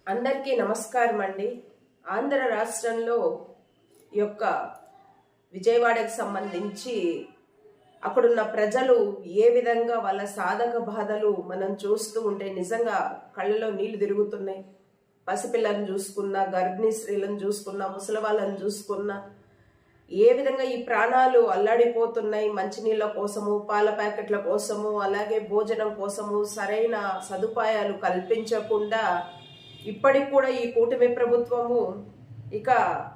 అందరికీ నమస్కారం అండి. ఆంధ్ర రాష్ట్రంలో యొక్క విజయవాడకు సంబంధించి అక్కడున్న ప్రజలు ఏ విధంగా వాళ్ళ సాధక బాధలు మనం చూస్తూ ఉంటే నిజంగా కళ్ళలో నీళ్లు తిరుగుతున్నాయి. పసిపిల్లలను చూసుకున్నా, గర్భిణీ స్త్రీలను చూసుకున్నా, ముసలి వాళ్ళని చూసుకున్నా ఏ విధంగా ఈ ప్రాణాలు అల్లాడిపోతున్నాయి. మంచినీళ్ళ కోసము, పాల ప్యాకెట్ల కోసము, అలాగే భోజనం కోసము సరైన సదుపాయాలు కల్పించకుండా ఇప్పటికి కూడా ఈ కూటమి ప్రభుత్వము ఇక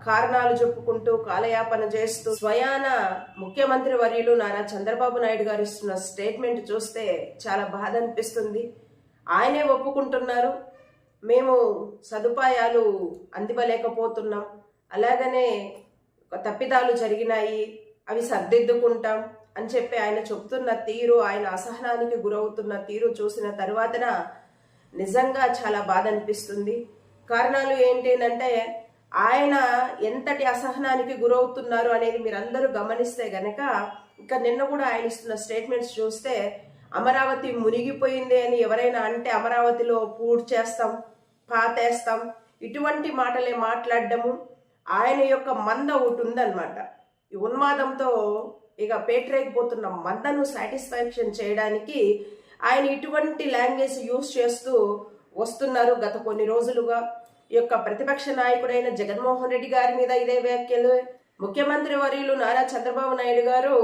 కారణాలు చెప్పుకుంటూ కాలయాపన చేస్తూ స్వయాన ముఖ్యమంత్రి వర్యులు నారా చంద్రబాబు నాయుడు గారు ఇస్తున్న స్టేట్మెంట్ చూస్తే చాలా బాధ అనిపిస్తుంది. ఆయనే ఒప్పుకుంటున్నారు, మేము సదుపాయాలు అందివ్వలేకపోతున్నాం, అలాగనే తప్పిదాలు జరిగినాయి, అవి సర్దిద్దుకుంటాం అని చెప్పి ఆయన చెప్తున్న తీరు, ఆయన అసహనానికి గురవుతున్న తీరు చూసిన తర్వాతన నిజంగా చాలా బాధ అనిపిస్తుంది. కారణాలు ఏంటి అంటే ఆయన ఎంతటి అసహనానికి గురవుతున్నారు అనేది మీరందరూ గమనిస్తే గనక ఇంకా నిన్న కూడా ఆయన ఇస్తున్న స్టేట్మెంట్స్ చూస్తే అమరావతి మునిగిపోయింది అని ఎవరైనా అంటే అమరావతిలో పూడ్చేస్తాం, పాతేస్తాం, ఇటువంటి మాటలే మాట్లాడడము. ఆయన యొక్క మంద ఒకటి ఉందన్నమాట. ఈ ఉన్మాదంతో ఇక పేటరేగిపోతున్న మందను సాటిస్ఫాక్షన్ చేయడానికి ఆయన ఇటువంటి లాంగ్వేజ్ యూజ్ చేస్తూ వస్తున్నారు గత కొన్ని రోజులుగా. ఈ యొక్క ప్రతిపక్ష నాయకుడైన జగన్మోహన్ రెడ్డి గారి మీద ఇదే వ్యాఖ్యలు, ముఖ్యమంత్రి వర్యులు నారా చంద్రబాబు నాయుడు గారు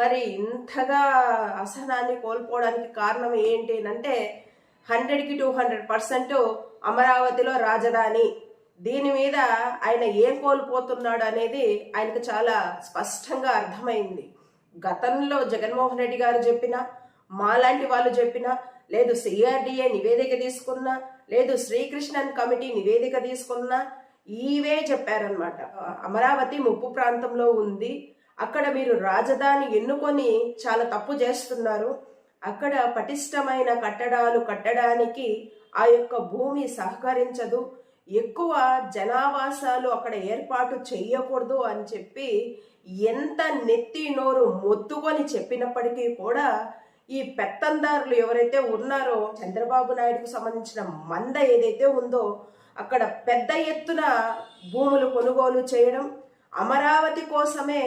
మరి ఇంతగా అసహనాన్ని కోల్పోవడానికి కారణం ఏంటి అంటే 100కి 200% అమరావతిలో రాజధాని, దీని మీద ఆయన ఏం కోల్పోతున్నాడు అనేది ఆయనకు చాలా స్పష్టంగా అర్థమైంది. గతంలో జగన్మోహన్ రెడ్డి గారు చెప్పినా, మాలాంటి వాళ్ళు చెప్పినా, లేదు సిఆర్డిఏ నివేదిక తీసుకున్నా, లేదు శ్రీకృష్ణన్ కమిటీ నివేదిక తీసుకున్నా ఇవే చెప్పారనమాట. అమరావతి ముప్పు ప్రాంతంలో ఉంది, అక్కడ మీరు రాజధాని ఎన్నుకొని చాలా తప్పు చేస్తున్నారు, అక్కడ పటిష్టమైన కట్టడాలు కట్టడానికి ఆ యొక్క భూమి సహకరించదు, ఎక్కువ జనావాసాలు అక్కడ ఏర్పాటు చెయ్యకూడదు అని చెప్పి ఎంత నెత్తి నోరు మొత్తుకొని చెప్పినప్పటికీ కూడా ఈ పెత్తందారులు ఎవరైతే ఉన్నారో చంద్రబాబు నాయుడుకు సంబంధించిన మంద ఏదైతే ఉందో అక్కడ పెద్ద ఎత్తున భూములు కొనుగోలు చేయడం, అమరావతి కోసమే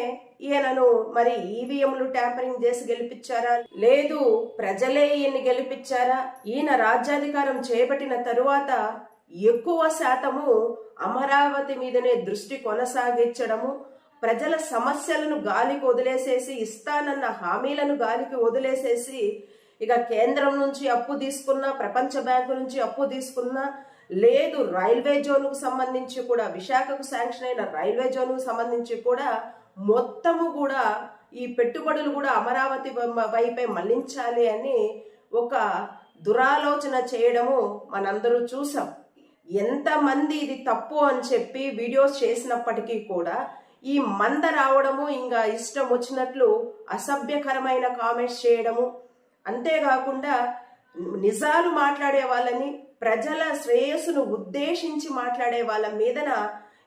ఈయనను మరి ఈవీఎంలు ట్యాంపరింగ్ చేసి గెలిపించారా, లేదు ప్రజలే ఈయన్ని గెలిపించారా, ఈయన రాజ్యాధికారం చేపట్టిన తరువాత ఎక్కువ శాతము అమరావతి మీదనే దృష్టి కొనసాగించడము, ప్రజల సమస్యలను గాలికి వదిలేసేసి, ఇస్తానన్న హామీలను గాలికి వదిలేసేసి ఇక కేంద్రం నుంచి అప్పు తీసుకున్నా, ప్రపంచ బ్యాంకు నుంచి అప్పు తీసుకున్నా, లేదు రైల్వే జోన్కు సంబంధించి కూడా, విశాఖకు శాంక్షన్ అయిన రైల్వే జోన్కు సంబంధించి కూడా మొత్తము కూడా ఈ పెట్టుబడులు కూడా అమరావతి వైపే మళ్లించాలి అని ఒక దురాలోచన చేయడము మనందరూ చూసాం. ఎంతమంది ఇది తప్పు అని చెప్పి వీడియోస్ చేసినప్పటికీ కూడా ఈ మంద రావడము, ఇంకా ఇష్టం వచ్చినట్లు అసభ్యకరమైన కామెంట్స్ చేయడము, అంతేకాకుండా నిజాలు మాట్లాడే వాళ్ళని, ప్రజల శ్రేయస్సును ఉద్దేశించి మాట్లాడే వాళ్ళ మీదన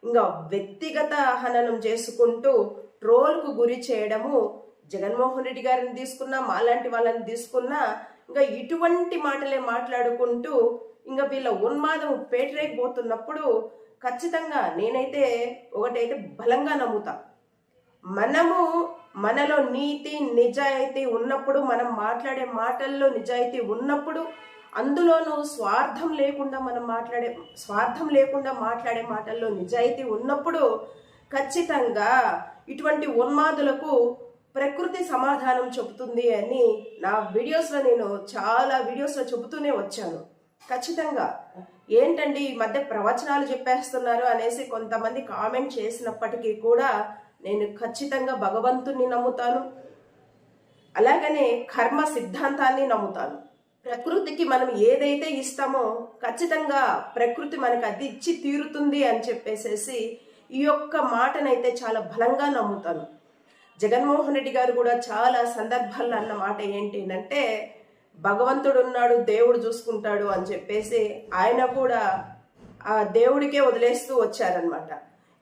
ఇంకా వ్యక్తిగత హననం చేసుకుంటూ ట్రోల్కు గురి చేయడము. జగన్మోహన్ రెడ్డి గారిని తీసుకున్నా, మాలాంటి వాళ్ళని తీసుకున్నా ఇంకా ఇటువంటి మాటలే మాట్లాడుకుంటూ ఇంకా వీళ్ళ ఉన్మాదం పేటరేగిపోతున్నప్పుడు ఖచ్చితంగా నేనైతే ఒకటైతే బలంగా నమ్ముతా, మనలో నీతి నిజాయితీ ఉన్నప్పుడు, మనం మాట్లాడే మాటల్లో నిజాయితీ ఉన్నప్పుడు, అందులోనూ స్వార్థం లేకుండా మాట్లాడే మాటల్లో నిజాయితీ ఉన్నప్పుడు ఖచ్చితంగా ఇటువంటి ఉన్మాదులకు ప్రకృతి సమాధానం చెబుతుంది అని నా వీడియోస్లో నేను చాలా వీడియోస్లో చెబుతూనే వచ్చాను. ఖచ్చితంగా ఏంటండి ఈ మధ్య ప్రవచనాలు చెప్పేస్తున్నారు అనేసి కొంతమంది కామెంట్ చేసినప్పటికీ కూడా నేను ఖచ్చితంగా భగవంతుణ్ణి నమ్ముతాను, అలాగనే కర్మ సిద్ధాంతాన్ని నమ్ముతాను. ప్రకృతికి మనం ఏదైతే ఇస్తామో ఖచ్చితంగా ప్రకృతి మనకు అది ఇచ్చి తీరుతుంది అని చెప్పేసేసి ఈ యొక్క మాటనైతే చాలా బలంగా నమ్ముతాను. జగన్మోహన్ రెడ్డి గారు కూడా చాలా సందర్భాల్లో అన్న మాట ఏంటి అంటే భగవంతుడు ఉన్నాడు, దేవుడు చూసుకుంటాడు అని చెప్పేసి ఆయన కూడా ఆ దేవుడికే వదిలేస్తూ వచ్చారనమాట.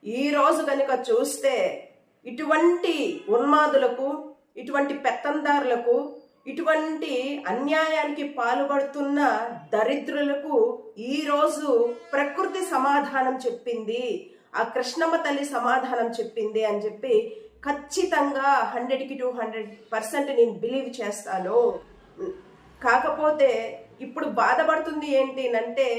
ఈ రోజు కనుక చూస్తే ఇటువంటి ఉన్మాదులకు, ఇటువంటి పెత్తందారులకు ఇటువంటి అన్యాయానికి పాల్పడుతున్న దరిద్రులకు ఈరోజు ప్రకృతి సమాధానం చెప్పింది, ఆ కృష్ణమ్మ తల్లి సమాధానం చెప్పింది అని చెప్పి ఖచ్చితంగా 100కి 200% నేను బిలీవ్ చేస్తాను. కాకపోతే ఇప్పుడు బాధపడుతుంది ఏంటి అంటే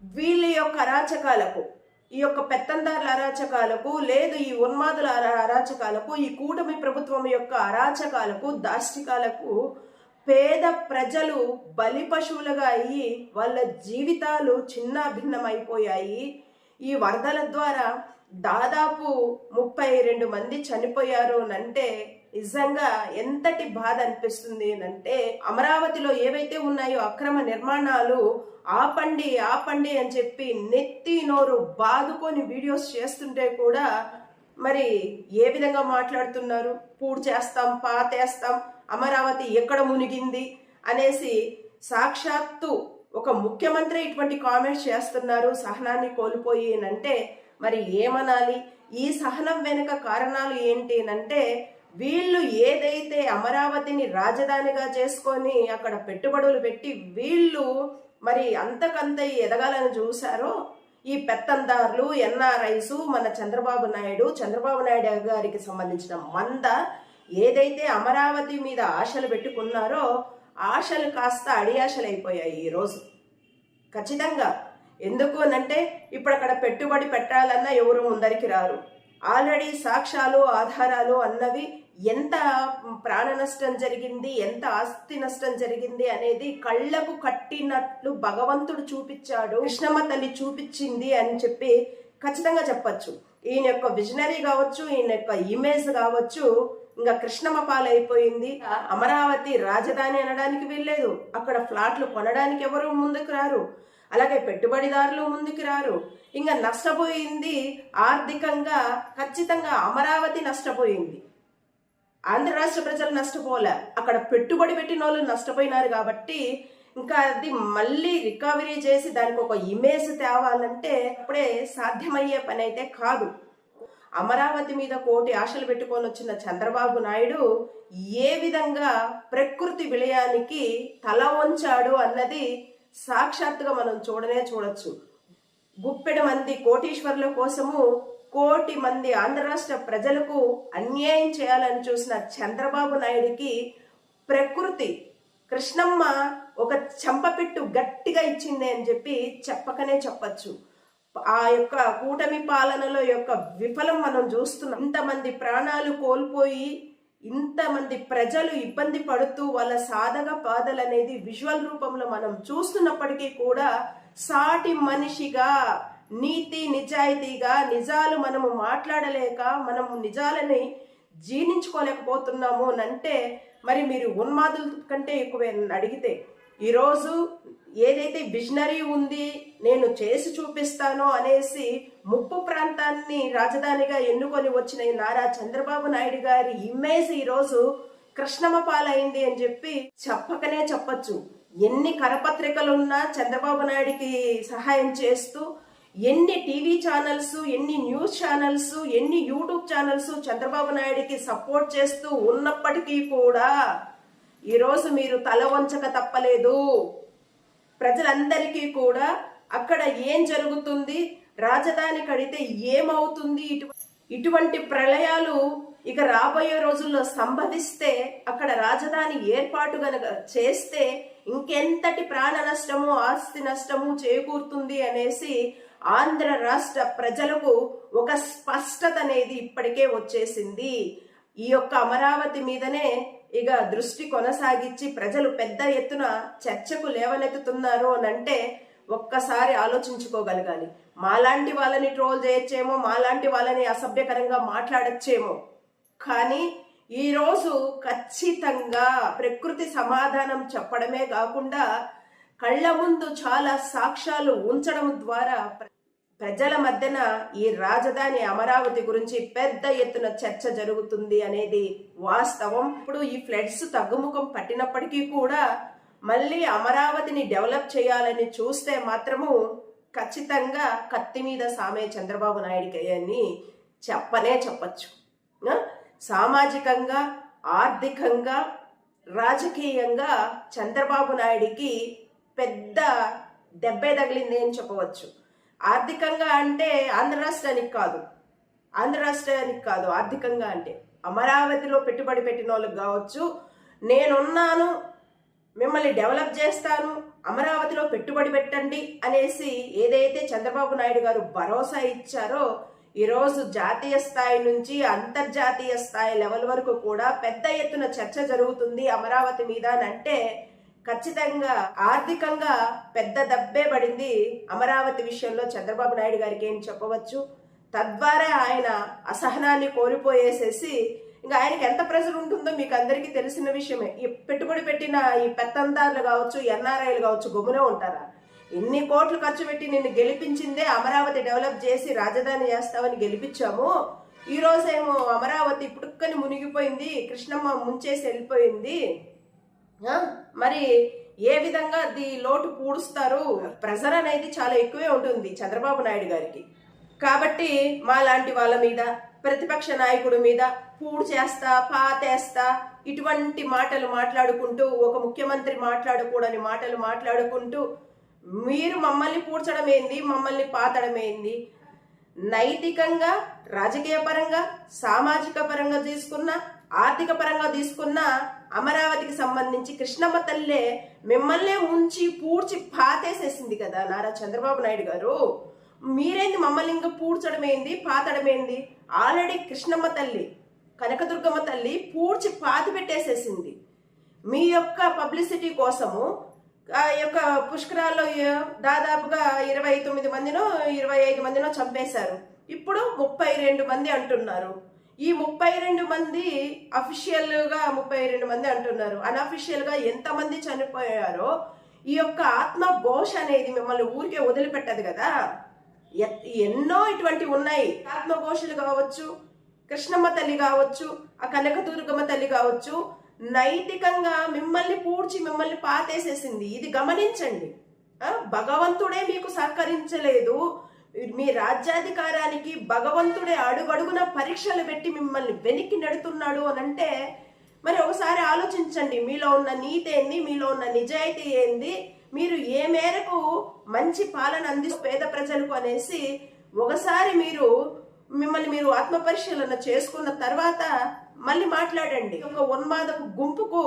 వీళ్ళ యొక్క అరాచకాలకు, ఈ యొక్క పెత్తందారుల అరాచకాలకు, లేదు ఈ ఉన్మాదుల అరాచకాలకు, ఈ కూటమి ప్రభుత్వం యొక్క అరాచకాలకు, దాష్టికాలకు పేద ప్రజలు బలి పశువులుగా అయ్యి వాళ్ళ జీవితాలు చిన్నాభిన్నమైపోయాయి. ఈ వరదల ద్వారా దాదాపు 32 మంది చనిపోయారు అంటే నిజంగా ఎంతటి బాధ అనిపిస్తుంది అంటే, అమరావతిలో ఏవైతే ఉన్నాయో అక్రమ నిర్మాణాలు ఆపండి ఆపండి అని చెప్పి నెత్తి నోరు బాదుకొని వీడియోస్ చేస్తుంటే కూడా మరి ఏ విధంగా మాట్లాడుతున్నారు, పూడ్ చేస్తాం పాతేస్తాం, అమరావతి ఎక్కడ మునిగింది అనేసి సాక్షాత్తు ఒక ముఖ్యమంత్రి ఇటువంటి కామెంట్స్ చేస్తున్నారు సహనాన్ని కోల్పోయి అంటే మరి ఏమనాలి? ఈ సహనం వెనుక కారణాలు ఏంటి అంటే వీళ్ళు ఏదైతే అమరావతిని రాజధానిగా చేసుకొని అక్కడ పెట్టుబడులు పెట్టి వీళ్ళు మరి అంతకంత ఎదగాలని చూశారో, ఈ పెత్తందారులు, ఎన్ఆర్ఐస్, మన చంద్రబాబు నాయుడు గారికి సంబంధించిన మంద ఏదైతే అమరావతి మీద ఆశలు పెట్టుకున్నారో ఆశలు కాస్త అడియాశలు అయిపోయాయి ఈరోజు ఖచ్చితంగా. ఎందుకు అనంటే ఇప్పుడు అక్కడ పెట్టుబడి పెట్టాలన్నా ఎవరు ముందరికి రారు. ఆల్రెడీ సాక్ష్యాలు ఆధారాలు అన్నవి ఎంత ప్రాణ నష్టం జరిగింది, ఎంత ఆస్తి నష్టం జరిగింది అనేది కళ్ళకు కట్టినట్లు భగవంతుడు చూపించాడు, కృష్ణమ్మ తల్లి చూపించింది అని చెప్పి ఖచ్చితంగా చెప్పచ్చు. ఈయన యొక్క విజనరీ కావచ్చు, ఈయన యొక్క ఇమేజ్ కావచ్చు ఇంకా కృష్ణమ్మ పాలైపోయింది. అమరావతి రాజధాని అనడానికి వీల్లేదు, అక్కడ ఫ్లాట్లు కొనడానికి ఎవరు ముందుకు రారు, అలాగే పెట్టుబడిదారులు ముందుకు రారు. ఇంకా నష్టపోయింది ఆర్థికంగా ఖచ్చితంగా అమరావతి నష్టపోయింది, ఆంధ్ర రాష్ట్ర ప్రజలు నష్టపోలే, అక్కడ పెట్టుబడి పెట్టిన వాళ్ళు నష్టపోయినారు. కాబట్టి ఇంకా అది మళ్ళీ రికవరీ చేసి దానికి ఒక ఇమేజ్ తేవాలంటే అప్పుడే సాధ్యమయ్యే పని అయితే కాదు. అమరావతి మీద కోటి ఆశలు పెట్టుకొని వచ్చిన చంద్రబాబు నాయుడు ఏ విధంగా ప్రకృతి విలయానికి తల వంచాడు అన్నది సాక్షాత్తుగా మనం చూడొచ్చు. గుప్పెడు మంది కోటీశ్వరుల కోసము కోటి మంది ఆంధ్ర రాష్ట్ర ప్రజలకు అన్యాయం చేయాలని చూసిన చంద్రబాబు నాయుడికి ప్రకృతి కృష్ణమ్మ ఒక చెంపపెట్టు గట్టిగా ఇచ్చింది అని చెప్పి చెప్పకనే చెప్పచ్చు. ఆ యొక్క కూటమి పాలనలో యొక్క విఫలం మనం చూస్తున్నాం. ఇంతమంది ప్రాణాలు కోల్పోయి ఇంతమంది ప్రజలు ఇబ్బంది పడుతూ వాళ్ళ సాధక బాధలు అనేది విజువల్ రూపంలో మనం చూస్తున్నప్పటికీ కూడా సాటి మనిషిగా నీతి నిజాయితీగా నిజాలు మనము మాట్లాడలేక మనము నిజాలని జీర్ణించుకోలేకపోతున్నాము అంటే మరి మీరు ఉన్మాదుల కంటే ఎక్కువే అడిగితే. ఈరోజు ఏదైతే విజనరీ ఉంది, నేను చేసి చూపిస్తానో అనేసి ముప్పు ప్రాంతాన్ని రాజధానిగా ఎన్నుకొని వచ్చిన నారా చంద్రబాబు నాయుడు గారి ఇమేజ్ ఈరోజు కృష్ణమ్మ పాలైంది అని చెప్పి చెప్పకనే చెప్పచ్చు. ఎన్ని కరపత్రికలున్నా చంద్రబాబు నాయుడికి సహాయం చేస్తూ, ఎన్ని టీవీ ఛానల్స్, ఎన్ని న్యూస్ ఛానల్స్, ఎన్ని యూట్యూబ్ ఛానల్స్ చంద్రబాబు నాయుడికి సపోర్ట్ చేస్తూ ఉన్నప్పటికీ కూడా ఈరోజు మీరు తల వంచక తప్పలేదు. ప్రజలందరికీ కూడా అక్కడ ఏం జరుగుతుంది, రాజధాని కడితే ఏమవుతుంది, ఇటువంటి ప్రళయాలు ఇక రాబోయే రోజుల్లో సంభవిస్తే అక్కడ రాజధాని ఏర్పాటు గనక చేస్తే ఇంకెంతటి ప్రాణ నష్టము ఆస్తి నష్టము చేకూరుతుంది అనేసి ఆంధ్ర రాష్ట్ర ప్రజలకు ఒక స్పష్టత అనేది ఇప్పటికే వచ్చేసింది. ఈ యొక్క అమరావతి మీదనే ఇక దృష్టి కొనసాగించి ప్రజలు పెద్ద ఎత్తున చర్చకు లేవనెత్తుతున్నారు అని అంటే ఒక్కసారి ఆలోచించుకోగలగాలి. మాలాంటి వాళ్ళని ట్రోల్ చేయొచ్చేమో, మాలాంటి వాళ్ళని అసభ్యకరంగా మాట్లాడచ్చేమో, కానీ ఈరోజు ఖచ్చితంగా ప్రకృతి సమాధానం చెప్పడమే కాకుండా కళ్ళ ముందు చాలా సాక్ష్యాలు ఉంచడం ద్వారా ప్రజల మధ్యన ఈ రాజధాని అమరావతి గురించి పెద్ద ఎత్తున చర్చ జరుగుతుంది అనేది వాస్తవం. ఇప్పుడు ఈ ఫ్లడ్స్ తగ్గుముఖం పట్టినప్పటికీ కూడా మళ్ళీ అమరావతిని డెవలప్ చేయాలని చూస్తే మాత్రము ఖచ్చితంగా కత్తి మీద సామే చంద్రబాబు నాయుడికి అని చెప్పచ్చు. సామాజికంగా, ఆర్థికంగా, రాజకీయంగా చంద్రబాబు నాయుడికి పెద్ద దెబ్బే తగిలింది అని చెప్పవచ్చు. ఆర్థికంగా అంటే ఆంధ్ర రాష్ట్రానికి కాదు, ఆర్థికంగా అంటే అమరావతిలో పెట్టుబడి పెట్టిన వాళ్ళకి కావచ్చు, నేనున్నాను, మిమ్మల్ని డెవలప్ చేస్తాను, అమరావతిలో పెట్టుబడి పెట్టండి అనేసి ఏదైతే చంద్రబాబు నాయుడు గారు భరోసా ఇచ్చారో, ఈరోజు జాతీయ స్థాయి నుంచి అంతర్జాతీయ స్థాయి లెవెల్ వరకు కూడా పెద్ద ఎత్తున చర్చ జరుగుతుంది అమరావతి మీద అంటే ఖచ్చితంగా ఆర్థికంగా పెద్ద దెబ్బే పడింది అమరావతి విషయంలో చంద్రబాబు నాయుడు గారికి ఏం చెప్పవచ్చు. తద్వారా ఆయన అసహనాన్ని కోల్పోయేసేసి ఇంకా ఆయనకి ఎంత ప్రెషర్ ఉంటుందో మీకు అందరికీ తెలిసిన విషయమే. ఈ పెట్టుబడి పెట్టిన ఈ పెత్తందారులు కావచ్చు, ఎన్ఆర్ఐలు కావచ్చు, గమ్మునే ఉంటారా? ఇన్ని కోట్లు ఖర్చు పెట్టి నిన్ను గెలిపించిందే అమరావతి డెవలప్ చేసి రాజధాని చేస్తామని గెలిపించాము. ఈ రోజేమో అమరావతి పుట్టుక్కని మునిగిపోయింది, కృష్ణమ్మ ముంచేసి వెళ్ళిపోయింది. మరి ఏ విధంగా అది లోటు పూడుస్తారు? ప్రెజర్ అనేది చాలా ఎక్కువే ఉంటుంది చంద్రబాబు నాయుడు గారికి. కాబట్టి మా లాంటి వాళ్ళ మీద, ప్రతిపక్ష నాయకుడి మీద పూడు చేస్తా, పాతేస్తా ఇటువంటి మాటలు మాట్లాడుకుంటూ, ఒక ముఖ్యమంత్రి మాట్లాడకూడని మాటలు మాట్లాడుకుంటూ మీరు మమ్మల్ని పూడ్చడం ఏంది, మమ్మల్ని పాతడం ఏంది? నైతికంగా, రాజకీయ పరంగా, సామాజిక పరంగా తీసుకున్న, ఆర్థిక పరంగా తీసుకున్న అమరావతికి సంబంధించి కృష్ణమ్మ తల్లే మిమ్మల్నే ఉంచి పూడ్చి పాతేసేసింది కదా నారా చంద్రబాబు నాయుడు గారు. మీరేంది మమ్మల్ని ఇంకా పూడ్చడం ఏంది, పాతడం ఏంది? ఆల్రెడీ కృష్ణమ్మ తల్లి, కనకదుర్గమ్మ తల్లి పూడ్చి పాతి పెట్టేసేసింది. మీ యొక్క పబ్లిసిటీ కోసము ఆ యొక్క పుష్కరాల్లో దాదాపుగా 29 మందినో 25 మందినో చంపేశారు. ఇప్పుడు 32 మంది అంటున్నారు. ఈ 32 మంది అఫీషియల్గా 32 మంది అంటున్నారు. అన్అఫీషియల్ గా ఎంతమంది చనిపోయారో ఈ యొక్క ఆత్మ ఘోష అనేది మిమ్మల్ని ఊరికే వదిలిపెట్టదు కదా. ఎన్నో ఇటువంటి ఉన్నాయి. ఆత్మఘోషలు కావచ్చు, కృష్ణమ్మ తల్లి కావచ్చు, ఆ కనకదుర్గమ్మ తల్లి కావచ్చు, నైతికంగా మిమ్మల్ని పూడ్చి మిమ్మల్ని పాతేసేసింది. ఇది గమనించండి. భగవంతుడే మీకు సహకరించలేదు. మీ రాజ్యాధికారానికి భగవంతుడే అడుగడుగున పరీక్షలు పెట్టి మిమ్మల్ని వెనక్కి నెడుతున్నాడు అని అంటే మరి ఒకసారి ఆలోచించండి. మీలో ఉన్న నీతి ఏంది, మీలో ఉన్న నిజాయితీ ఏంది, మీరు ఏ మేరకు మంచి పాలన అందిస్తూ పేద ప్రజలకు అనేసి ఒకసారి మిమ్మల్ని మీరు ఆత్మ పరిశీలన చేసుకున్న తర్వాత మళ్ళీ మాట్లాడండి. ఒక ఉన్మాదపు గుంపుకు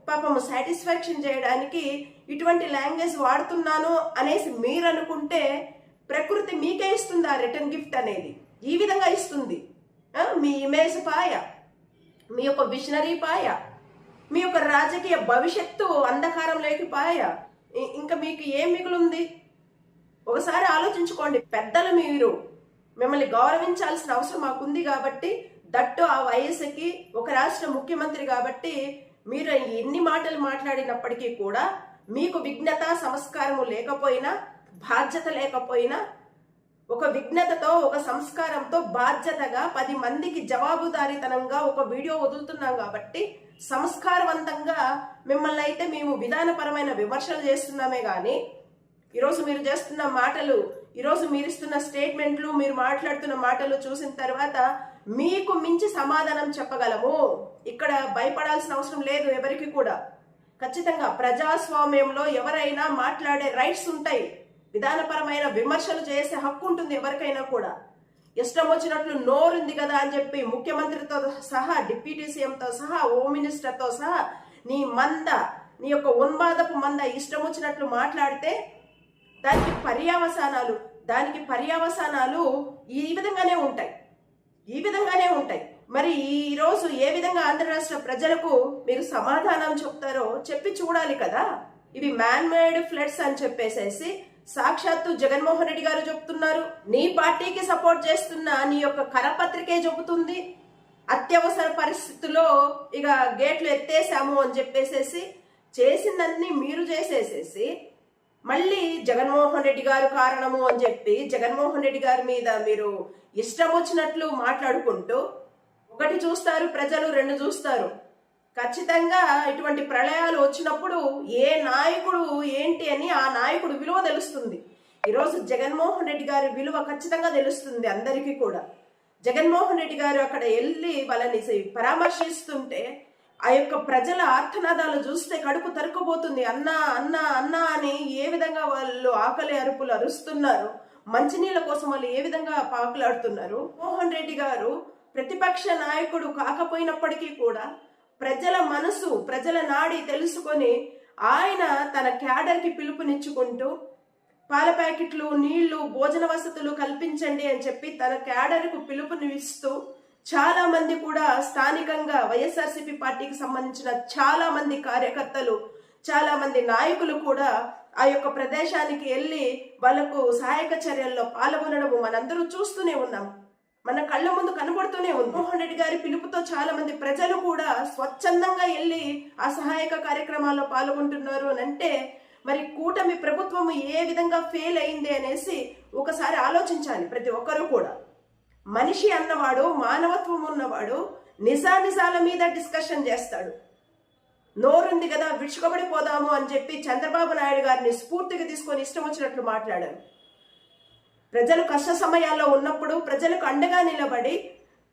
పాపం సాటిస్ఫాక్షన్ చేయడానికి ఇటువంటి లాంగ్వేజ్ వాడుతున్నాను అనేసి మీరు అనుకుంటే ప్రకృతి మీకే ఇస్తుంది ఆ రిటర్న్ గిఫ్ట్ అనేది. ఈ విధంగా ఇస్తుంది. మీ ఇమేజ్ పాయ, మీ యొక్క విషనరీ పాయ, మీ యొక్క రాజకీయ భవిష్యత్తు అంధకారంలోకి పాయ. ఇంకా మీకు ఏం మిగులుంది? ఒకసారి ఆలోచించుకోండి. పెద్దలు మిమ్మల్ని గౌరవించాల్సిన అవసరం మాకుంది కాబట్టి, దట్టు ఆ వయసుకి ఒక రాష్ట్ర ముఖ్యమంత్రి కాబట్టి మీరు ఎన్ని మాటలు మాట్లాడినప్పటికీ కూడా మీకు విఘ్నత, సంస్కారము లేకపోయినా, బాధ్యత లేకపోయినా, ఒక విఘ్నతతో, ఒక సంస్కారంతో బాధ్యతగా 10 మందికి జవాబుదారీతనంగా ఒక వీడియో వదులుతున్నాం కాబట్టి సంస్కారవంతంగా మిమ్మల్ని అయితే మేము విధానపరమైన విమర్శలు చేస్తున్నామే కానీ ఈరోజు మీరు చేస్తున్న మాటలు, ఈరోజు మీరు ఇస్తున్న స్టేట్మెంట్లు, మీరు మాట్లాడుతున్న మాటలు చూసిన తర్వాత మీకు మించి సమాధానం చెప్పగలము. ఇక్కడ భయపడాల్సిన అవసరం లేదు ఎవరికి కూడా. ఖచ్చితంగా ప్రజాస్వామ్యంలో ఎవరైనా మాట్లాడే రైట్స్ ఉంటాయి. విధానపరమైన విమర్శలు చేసే హక్కు ఉంటుంది ఎవరికైనా కూడా. ఇష్టం వచ్చినట్లు నోరుంది కదా అని చెప్పి ముఖ్యమంత్రితో సహా, డిప్యూటీ సీఎంతో సహా, హోమ్ మినిస్టర్తో సహా నీ యొక్క ఉన్మాదపు మంద ఇష్టం వచ్చినట్లు మాట్లాడితే దానికి పర్యవసానాలు ఈ విధంగానే ఉంటాయి. మరి ఈరోజు ఏ విధంగా ఆంధ్ర రాష్ట్ర ప్రజలకు మీరు సమాధానం చెప్తారో చెప్పి చూడాలి కదా. ఇవి మ్యాన్ మేడ్ ఫ్లడ్స్ అని చెప్పేసేసి సాక్షాత్తు జగన్మోహన్ రెడ్డి గారు చెప్తున్నారు. నీ పార్టీకి సపోర్ట్ చేస్తున్న నీ యొక్క కరపత్రికే చెబుతుంది. అత్యవసర పరిస్థితుల్లో ఇక గేట్లు ఎత్తేసాము అని చెప్పేసేసి చేసిందన్నీ మీరు చేసేసేసి మళ్ళీ జగన్మోహన్ రెడ్డి గారు కారణము అని చెప్పి జగన్మోహన్ రెడ్డి గారి మీద మీరు ఇష్టం వచ్చినట్లు మాట్లాడుకుంటూ ఒకటి చూస్తారు ప్రజలు, 2 చూస్తారు. ఖచ్చితంగా ఇటువంటి ప్రళయాలు వచ్చినప్పుడు ఏ నాయకుడు ఏంటి అని ఆ నాయకుడు విలువ తెలుస్తుంది. ఈరోజు జగన్మోహన్ రెడ్డి గారి విలువ ఖచ్చితంగా తెలుస్తుంది అందరికీ కూడా. జగన్మోహన్ రెడ్డి గారు అక్కడ వెళ్ళి వాళ్ళని పరామర్శిస్తుంటే ఆ యొక్క ప్రజల ఆర్తనాదాలు చూస్తే కడుపు తరుక్కుపోతుంది. అన్నా అన్నా అన్నా అని ఏ విధంగా వాళ్ళు ఆకలి అరుపులు అరుస్తున్నారు, మంచినీళ్ళ కోసం వాళ్ళు ఏ విధంగా పాకులాడుతున్నారు. మోహన్ రెడ్డి గారు ప్రతిపక్ష నాయకుడు కాకపోయినప్పటికీ కూడా ప్రజల మనసు, ప్రజల నాడి తెలుసుకొని ఆయన తన క్యాడర్కి పిలుపునిచ్చుకుంటూ పాల ప్యాకెట్లు, నీళ్లు, భోజన వసతులు కల్పించండి అని చెప్పి తన క్యాడర్కు పిలుపునిస్తూ చాలా మంది కూడా స్థానికంగా వైఎస్ఆర్సీపీ పార్టీకి సంబంధించిన చాలా మంది కార్యకర్తలు, చాలా మంది నాయకులు కూడా ఆ యొక్క ప్రదేశానికి వెళ్ళి వాళ్ళకు సహాయక చర్యల్లో పాల్గొనడము మనందరూ చూస్తూనే ఉన్నాం, మన కళ్ళ ముందు కనబడుతూనే ఉంది. మోహన్ రెడ్డి గారి పిలుపుతో చాలా మంది ప్రజలు కూడా స్వచ్ఛందంగా వెళ్ళి ఆ సహాయక కార్యక్రమాల్లో పాల్గొంటున్నారు అని అంటే మరి కూటమి ప్రభుత్వం ఏ విధంగా ఫెయిల్ అయింది అనేసి ఒకసారి ఆలోచించాలి ప్రతి ఒక్కరూ కూడా. మనిషి అన్నవాడు, మానవత్వం ఉన్నవాడు నిజానిజాల మీద డిస్కషన్ చేస్తాడు. నోరుంది కదా విడుచుకోబడిపోదాము అని చెప్పి చంద్రబాబు నాయుడు గారిని స్ఫూర్తిగా తీసుకొని ఇష్టం వచ్చినట్లు మాట్లాడారు. ప్రజలు కష్ట సమయాల్లో ఉన్నప్పుడు ప్రజలకు అండగా నిలబడి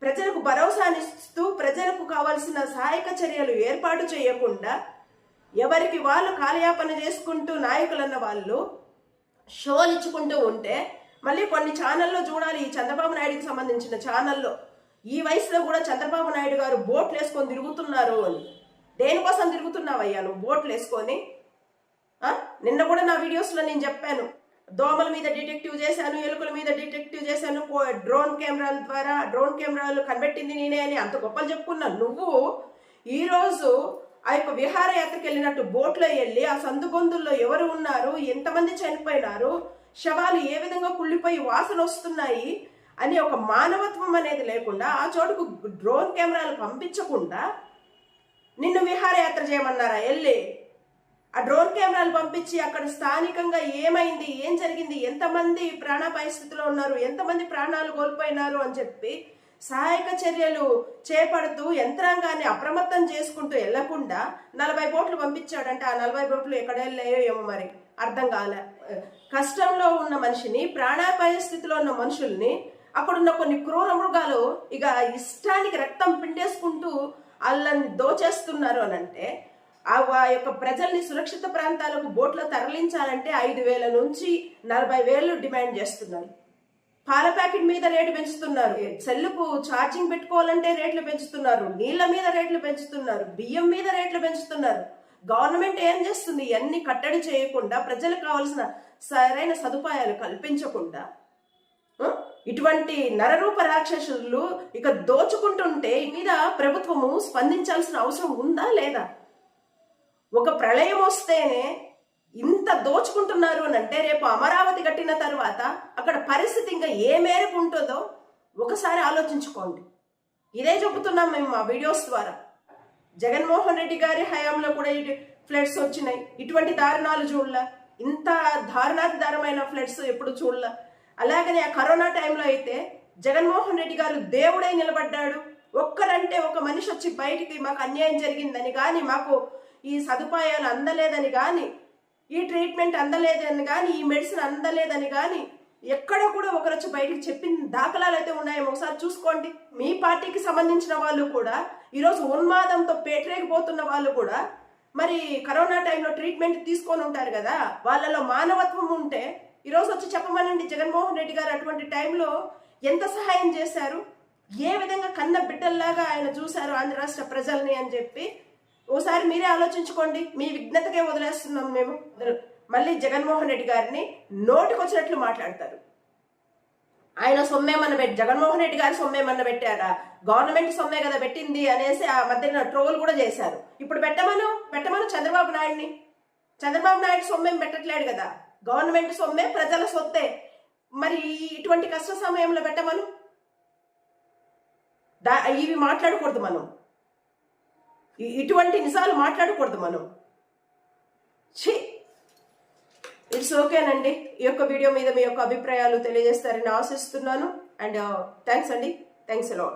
ప్రజలకు భరోసానిస్తూ ప్రజలకు కావాల్సిన సహాయక చర్యలు ఏర్పాటు చేయకుండా ఎవరికి వాళ్ళు కాలయాపన చేసుకుంటూ నాయకులన్న వాళ్ళు షోలు ఇచ్చుకుంటూ ఉంటే మళ్ళీ కొన్ని ఛానల్లో చూడాలి. ఈ చంద్రబాబు నాయుడుకి సంబంధించిన ఛానల్లో ఈ వయసులో కూడా చంద్రబాబు నాయుడు గారు బోట్లు వేసుకొని తిరుగుతున్నారు అని. దేనికోసం తిరుగుతున్నావయ్యా నువ్వు బోట్లు వేసుకొని? నిన్న కూడా నా వీడియోస్లో నేను చెప్పాను, దోమల మీద డిటెక్టివ్ చేశాను, ఎలుకల మీద డిటెక్టివ్ చేశాను, డ్రోన్ కెమెరాల ద్వారా డ్రోన్ కెమెరాలు కనిపెట్టింది నేనే అని అంత గొప్పలు చెప్పుకున్నాను. నువ్వు ఈరోజు ఆ యొక్క విహారయాత్రకు వెళ్ళినట్టు బోట్లో వెళ్ళి ఆ సందుగొందుల్లో ఎవరు ఉన్నారు, ఎంతమంది చనిపోయినారు, శవాలు ఏ విధంగా కుళ్ళిపోయి వాసన వస్తున్నాయి అని ఒక మానవత్వం అనేది లేకుండా ఆ చోటుకు డ్రోన్ కెమెరాలు పంపించకుండా నిన్ను విహారయాత్ర చేయమన్నారా? వెళ్ళి ఆ డ్రోన్ కెమెరాలు పంపించి అక్కడ స్థానికంగా ఏమైంది, ఏం జరిగింది, ఎంతమంది ప్రాణాపాయ స్థితిలో ఉన్నారు, ఎంతమంది ప్రాణాలు కోల్పోయినారు అని చెప్పి సహాయక చర్యలు చేపడుతూ యంత్రాంగాన్ని అప్రమత్తం చేసుకుంటూ వెళ్లకుండా 40 బోట్లు పంపించాడంటే ఆ 40 బోట్లు ఎక్కడ వెళ్ళాయో ఏమో మరి అర్థం కాలే. కష్టంలో ఉన్న మనిషిని, ప్రాణాపాయ స్థితిలో ఉన్న మనుషుల్ని, అక్కడున్న కొన్ని క్రూర మృగాలు ఇక ఇష్టానికి రక్తం పిండేసుకుంటూ వాళ్ళని దోచేస్తున్నారు అని అంటే ఆ యొక్క ప్రజల్ని సురక్షిత ప్రాంతాలకు బోట్లో తరలించాలంటే 5,000 నుంచి 40,000 డిమాండ్ చేస్తున్నారు. పాల ప్యాకెట్ మీద రేటు పెంచుతున్నారు, సెల్లుకు ఛార్జింగ్ పెట్టుకోవాలంటే రేట్లు పెంచుతున్నారు, నీళ్ల మీద రేట్లు పెంచుతున్నారు, బియ్యం మీద రేట్లు పెంచుతున్నారు. గవర్నమెంట్ ఏం చేస్తుంది? ఇవన్నీ కట్టడి చేయకుండా ప్రజలకు కావాల్సిన సరైన సదుపాయాలు కల్పించకుండా ఇటువంటి నరరూప రాక్షసులు ఇక దోచుకుంటుంటే మీద ప్రభుత్వము స్పందించాల్సిన అవసరం ఉందా లేదా? ఒక ప్రళయం వస్తేనే ఇంత దోచుకుంటున్నారు అని అంటే రేపు అమరావతి కట్టిన తర్వాత అక్కడ పరిస్థితి ఇంకా ఏ మేరకు ఉంటుందో ఒకసారి ఆలోచించుకోండి. ఇదే చెబుతున్నాం మేము మా వీడియోస్ ద్వారా. జగన్మోహన్ రెడ్డి గారి హయాంలో కూడా ఫ్లడ్స్ వచ్చినాయి, ఇటువంటి దారుణాలు చూడలే, ఇంత దారుణాతి దారుణమైన ఫ్లడ్స్ ఎప్పుడు చూడలే. అలాగనే ఆ కరోనా టైంలో అయితే జగన్మోహన్ రెడ్డి గారు దేవుడై నిలబడ్డాడు. ఒక్కరంటే ఒక మనిషి వచ్చి బయటికి మాకు అన్యాయం జరిగిందని కానీ, మాకు ఈ సదుపాయాలు అందలేదని కానీ, ఈ ట్రీట్మెంట్ అందలేదని కానీ, ఈ మెడిసిన్ అందలేదని కానీ ఎక్కడ కూడా ఒకరొచ్చి బయటికి చెప్పిన దాఖలాలు అయితే ఉన్నాయేమో ఒకసారి చూసుకోండి. మీ పార్టీకి సంబంధించిన వాళ్ళు కూడా ఈరోజు ఉన్మాదంతో పేటరేగిపోతున్న వాళ్ళు కూడా మరి కరోనా టైంలో ట్రీట్మెంట్ తీసుకొని ఉంటారు కదా, వాళ్ళలో మానవత్వం ఉంటే ఈరోజు వచ్చి చెప్పమనండి. జగన్మోహన్ రెడ్డి గారు అటువంటి టైంలో ఎంత సహాయం చేశారు, ఏ విధంగా కన్న బిడ్డల్లాగా ఆయన చూశారు ఆంధ్ర రాష్ట్ర ప్రజల్ని అని చెప్పి ఓసారి మీరే ఆలోచించుకోండి. మీ విఘ్నతకే వదిలేస్తున్నాం మేము. మళ్ళీ జగన్మోహన్ రెడ్డి గారిని నోటికొచ్చినట్లు మాట్లాడతారు. ఆయన సొమ్మేమన్న జగన్మోహన్ రెడ్డి గారి సొమ్మేమన్న పెట్టారా? గవర్నమెంట్ సొమ్మే కదా పెట్టింది అనేసి ఆ మధ్యన ట్రోల్ కూడా చేశారు. ఇప్పుడు పెట్టమను చంద్రబాబు నాయుడిని. చంద్రబాబు నాయుడు సొమ్మేం పెట్టట్లేడు కదా, గవర్నమెంట్ సొమ్మే, ప్రజల సొత్తే. మరి ఇటువంటి కష్ట సమయంలో పెట్టమను. ఇవి మాట్లాడకూడదు మనం, ఇటువంటి నిజాలు మాట్లాడకూడదు మనం. ఇట్స్ ఓకేనండి. ఈ యొక్క వీడియో మీద మీ యొక్క అభిప్రాయాలు తెలియజేస్తారని ఆశిస్తున్నాను. అండ్ థ్యాంక్స్ అండి. Thanks a lot.